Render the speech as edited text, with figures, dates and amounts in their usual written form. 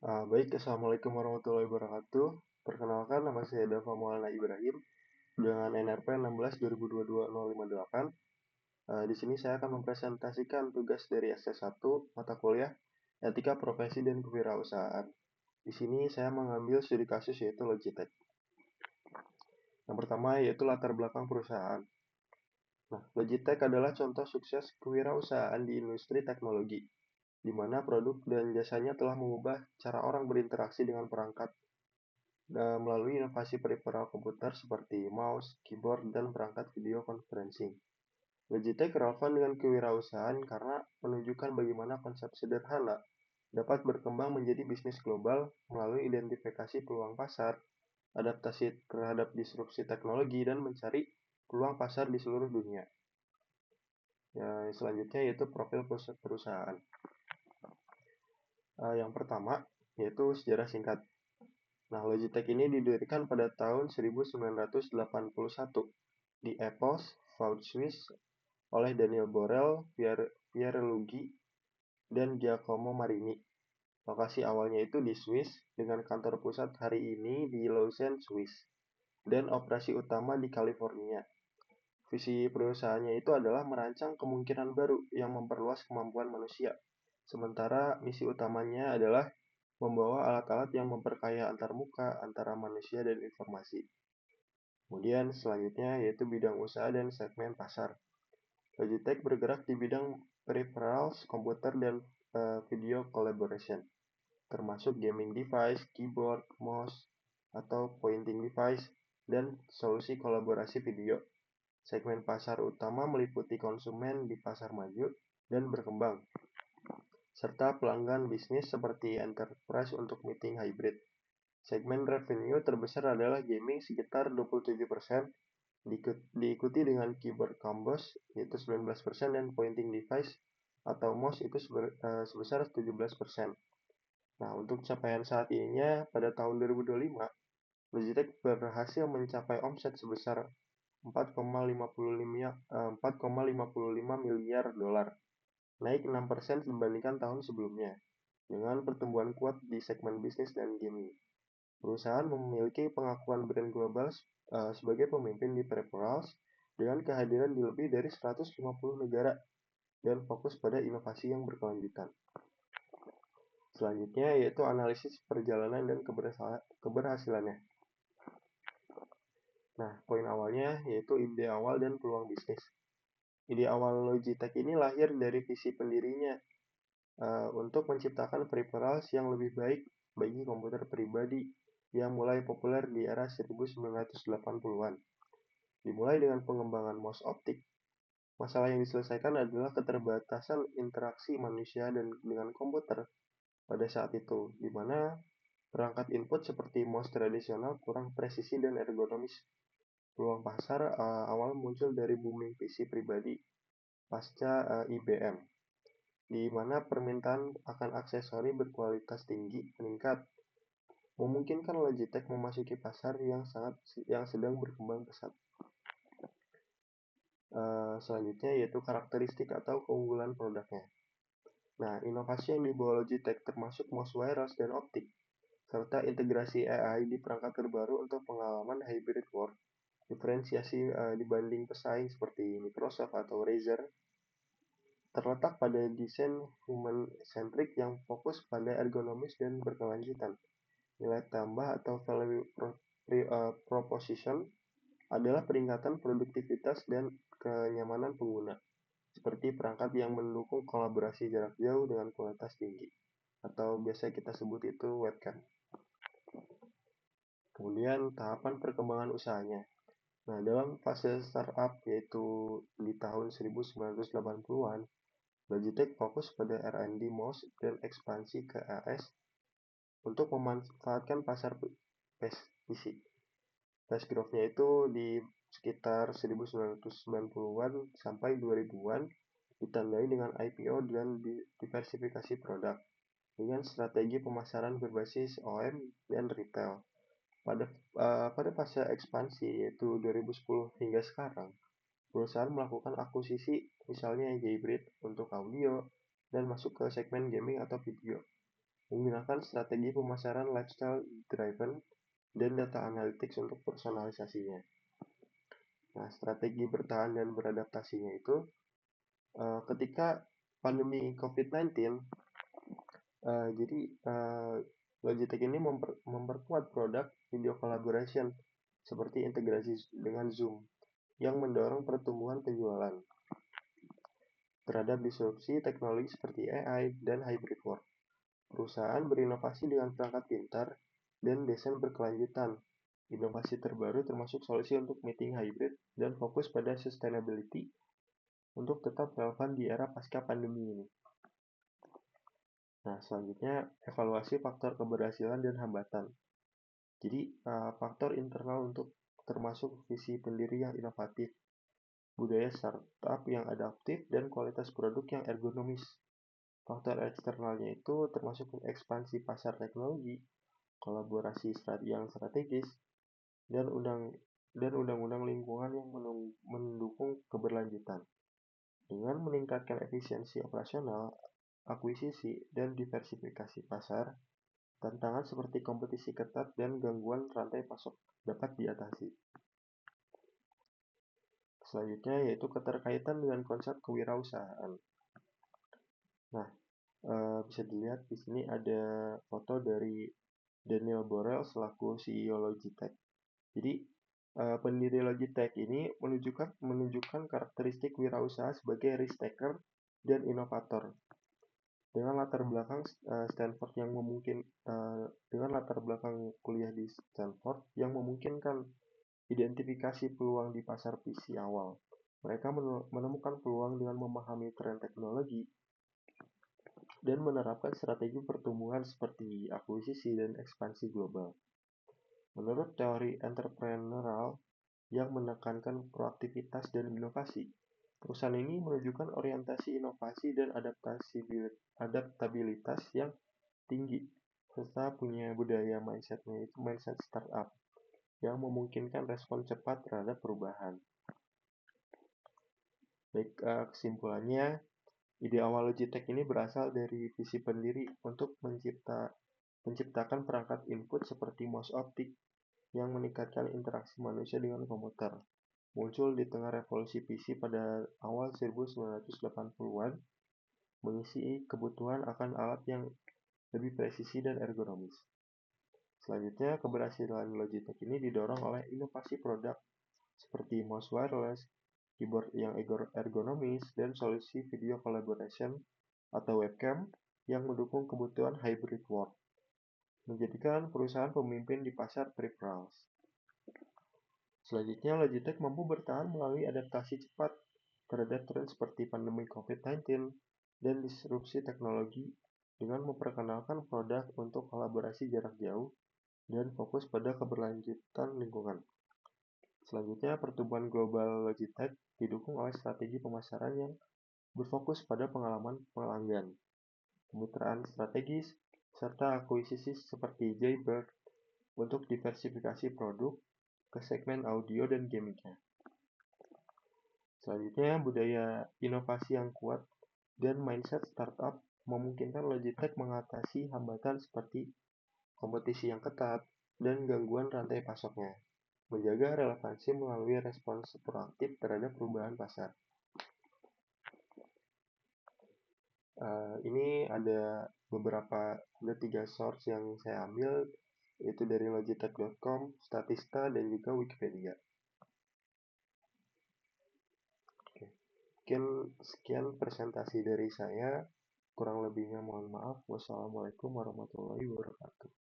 Baik, Assalamualaikum warahmatullahi wabarakatuh. Perkenalkan, nama saya Dava Maulana Ibrahim dengan NRP 16/2022-058. Di sini saya akan mempresentasikan tugas dari SS1 mata kuliah Etika Profesi dan Kewirausahaan. Di sini saya mengambil studi kasus yaitu Logitech. Yang pertama yaitu latar belakang perusahaan. Nah, Logitech adalah contoh sukses kewirausahaan di industri teknologi, di mana produk dan jasanya telah mengubah cara orang berinteraksi dengan perangkat melalui inovasi peripheral komputer seperti mouse, keyboard, dan perangkat video conferencing. Logitech relevan dengan kewirausahaan karena menunjukkan bagaimana konsep sederhana dapat berkembang menjadi bisnis global melalui identifikasi peluang pasar, adaptasi terhadap disrupsi teknologi, dan mencari peluang pasar di seluruh dunia. Selanjutnya yaitu profil perusahaan. Yang pertama yaitu sejarah singkat. Nah, Logitech ini didirikan pada tahun 1981 di Epos, Vaud, Swiss oleh Daniel Borel, Pierre Luigi, dan Giacomo Marini. Lokasi awalnya itu di Swiss dengan kantor pusat hari ini di Lausanne, Swiss, dan operasi utama di California. Visi perusahaannya itu adalah merancang kemungkinan baru yang memperluas kemampuan manusia. Sementara misi utamanya adalah membawa alat-alat yang memperkaya antarmuka antara manusia dan informasi. Kemudian selanjutnya yaitu bidang usaha dan segmen pasar. Logitech bergerak di bidang peripherals, komputer, dan video collaboration, termasuk gaming device, keyboard, mouse, atau pointing device, dan solusi kolaborasi video. Segmen pasar utama meliputi konsumen di pasar maju dan berkembang, serta pelanggan bisnis seperti enterprise untuk meeting hybrid. Segmen revenue terbesar adalah gaming sekitar 27%, diikuti dengan keyboard combos yaitu 19% dan pointing device atau mouse itu sebesar 17%. Nah, untuk capaian saat ininya pada tahun 2025, Logitech berhasil mencapai omset sebesar 4,55 miliar dolar, naik 6% dibandingkan tahun sebelumnya, dengan pertumbuhan kuat di segmen bisnis dan gaming. Perusahaan memiliki pengakuan brand global sebagai pemimpin di peripherals dengan kehadiran di lebih dari 150 negara dan fokus pada inovasi yang berkelanjutan. Selanjutnya yaitu analisis perjalanan dan keberhasilannya. Nah, poin awalnya yaitu ide awal dan peluang bisnis. Ide awal Logitech ini lahir dari visi pendirinya untuk menciptakan peripherals yang lebih baik bagi komputer pribadi yang mulai populer di era 1980-an. Dimulai dengan pengembangan mouse optik. Masalah yang diselesaikan adalah keterbatasan interaksi manusia dengan komputer pada saat itu, di mana perangkat input seperti mouse tradisional kurang presisi dan ergonomis. Peluang pasar awal muncul dari booming PC pribadi pasca IBM, di mana permintaan akan aksesori berkualitas tinggi meningkat, memungkinkan Logitech memasuki pasar yang sedang berkembang pesat. Selanjutnya yaitu karakteristik atau keunggulan produknya. Nah, inovasi yang dibawa Logitech termasuk mouse wireless dan optik, serta integrasi AI di perangkat terbaru untuk pengalaman hybrid work. Diferensiasi dibanding pesaing seperti Microsoft atau Razer terletak pada desain human-centric yang fokus pada ergonomis dan berkelanjutan. Nilai tambah atau value proposition adalah peningkatan produktivitas dan kenyamanan pengguna, seperti perangkat yang mendukung kolaborasi jarak jauh dengan kualitas tinggi, atau biasa kita sebut itu webcam. Kemudian tahapan perkembangan usahanya. Nah, dalam fase startup yaitu di tahun 1980-an, Logitech fokus pada R&D mouse dan ekspansi ke AS untuk memanfaatkan pasar PC. Fast growth-nya itu di sekitar 1990-an sampai 2000-an ditandai dengan IPO dan diversifikasi produk dengan strategi pemasaran berbasis OEM dan retail. Pada fase ekspansi yaitu 2010 hingga sekarang, perusahaan melakukan akuisisi misalnya hybrid untuk audio dan masuk ke segmen gaming atau video. menggunakan strategi pemasaran lifestyle driven dan data analytics untuk personalisasinya. Nah, strategi bertahan dan beradaptasinya itu ketika pandemi COVID-19, jadi Logitech ini memperkuat produk video collaboration seperti integrasi dengan Zoom yang mendorong pertumbuhan penjualan terhadap disrupsi teknologi seperti AI dan hybrid work. Perusahaan berinovasi dengan perangkat pintar dan desain berkelanjutan. Inovasi terbaru termasuk solusi untuk meeting hybrid dan fokus pada sustainability untuk tetap relevan di era pasca pandemi ini. Nah, selanjutnya evaluasi faktor keberhasilan dan hambatan. Jadi, faktor internal untuk termasuk visi pendiri yang inovatif, budaya startup yang adaptif, dan kualitas produk yang ergonomis. Faktor eksternalnya itu termasuk ekspansi pasar teknologi, kolaborasi yang strategis, dan undang-undang lingkungan yang mendukung keberlanjutan. Dengan meningkatkan efisiensi operasional, akuisisi, dan diversifikasi pasar, tantangan seperti kompetisi ketat dan gangguan rantai pasok dapat diatasi. Selanjutnya yaitu keterkaitan dengan konsep kewirausahaan. Nah, bisa dilihat di sini ada foto dari Daniel Borel selaku CEO Logitech. Jadi, pendiri Logitech ini menunjukkan karakteristik wirausaha sebagai risk taker dan inovator. Dengan latar belakang dengan latar belakang kuliah di Stanford yang memungkinkan identifikasi peluang di pasar PC awal. Mereka menemukan peluang dengan memahami tren teknologi dan menerapkan strategi pertumbuhan seperti akuisisi dan ekspansi global. Menurut teori entrepreneurial yang menekankan proaktivitas dan inovasi, perusahaan ini menunjukkan orientasi inovasi dan adaptabilitas yang tinggi, serta punya budaya mindsetnya itu mindset startup yang memungkinkan respon cepat terhadap perubahan. Baik, kesimpulannya, ide awal Logitech ini berasal dari visi pendiri untuk menciptakan perangkat input seperti mouse optik yang meningkatkan interaksi manusia dengan komputer. Muncul di tengah revolusi PC pada awal 1980-an, mengisi kebutuhan akan alat yang lebih presisi dan ergonomis. Selanjutnya, keberhasilan Logitech ini didorong oleh inovasi produk seperti mouse wireless, keyboard yang ergonomis, dan solusi video collaboration atau webcam yang mendukung kebutuhan hybrid work, menjadikan perusahaan pemimpin di pasar peripherals. Selanjutnya, Logitech mampu bertahan melalui adaptasi cepat terhadap tren seperti pandemi COVID-19 dan disrupsi teknologi dengan memperkenalkan produk untuk kolaborasi jarak jauh dan fokus pada keberlanjutan lingkungan. Selanjutnya, pertumbuhan global Logitech didukung oleh strategi pemasaran yang berfokus pada pengalaman pelanggan, kemitraan strategis, serta akuisisi seperti Jaybird untuk diversifikasi produk ke segmen audio dan gamingnya. Selanjutnya, budaya inovasi yang kuat dan mindset startup memungkinkan Logitech mengatasi hambatan seperti kompetisi yang ketat dan gangguan rantai pasoknya, menjaga relevansi melalui respons proaktif terhadap perubahan pasar. Ini ada 3 source yang saya ambil, yaitu dari logitech.com, Statista, dan juga Wikipedia. Oke. Sekian presentasi dari saya. Kurang lebihnya mohon maaf. Wassalamualaikum warahmatullahi wabarakatuh.